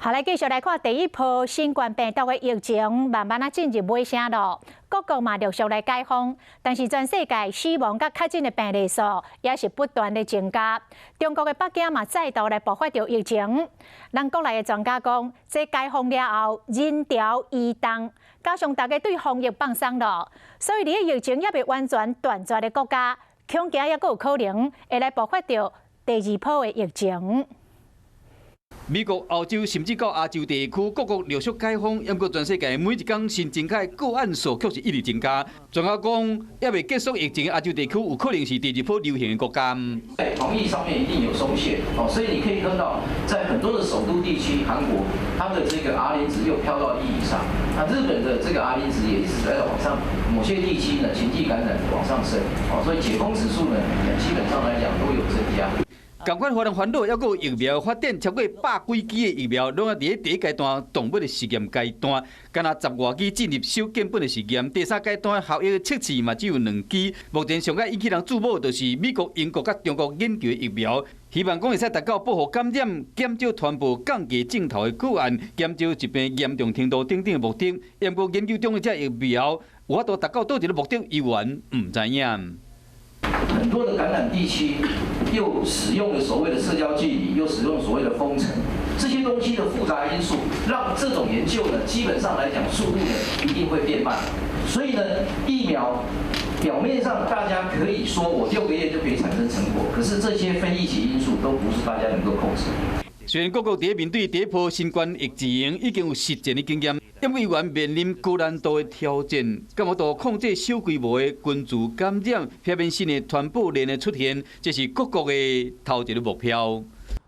好，来继续来看第一波新冠病毒的疫情，慢慢进入尾声咯。各国嘛陆续来解封，但是全世界死亡甲确诊的病例数也是不断的增加。中国的北京嘛再度来爆发着疫情。咱国内的专家讲，这解封了后人潮移动，加上大家对防疫放松咯，所以伫个疫情也未完全断绝的国家，恐惊也阁有可能会来爆发着第二波的疫情。 美国、澳洲甚至到亚洲地区各国陆续解封，不过全世界每一天新增加个案数却是一直增加。专家讲，也未结束疫情，亚洲地区有可能是第二波流行的国家。在防疫上面一定有松懈哦，所以你可以看到，在很多的首都地区，韩国它的这个 R0值又飘到1以上，那日本的这个 R0值也一直在往上，某些地区呢情境感染往上升哦，所以解封指数呢基本上来讲都有增加。 同款，华人烦恼，还有疫苗发展超过100几支的疫苗，拢在第一阶段动物的实验阶段，敢若10外支进入小建本的实验。第3阶段效益测试嘛只有2支。目前上个引起人注目，就是美国、英国甲中国研究的疫苗，希望讲会使达到保护感染、减少传播、降低镜头的个案、减少疾病严重程度等等的目的。不过研究中的这疫苗有法度达到倒一个目的，依然唔知影。 很多的感染地区又使用了所谓的社交距离，又使用所谓的封城，这些东西的复杂因素，让这种研究呢，基本上来讲速度呢一定会变慢。所以呢，疫苗表面上大家可以说我6个月就可以产生成果，可是这些非疫情因素都不是大家能够控制。 虽然各国在面对第一波新冠疫情已经有实践的经验，因为依然面临高难度的挑战，敢有度控制小规模的群聚感染，避免新的传播链的出现，这是各国的头一个目标。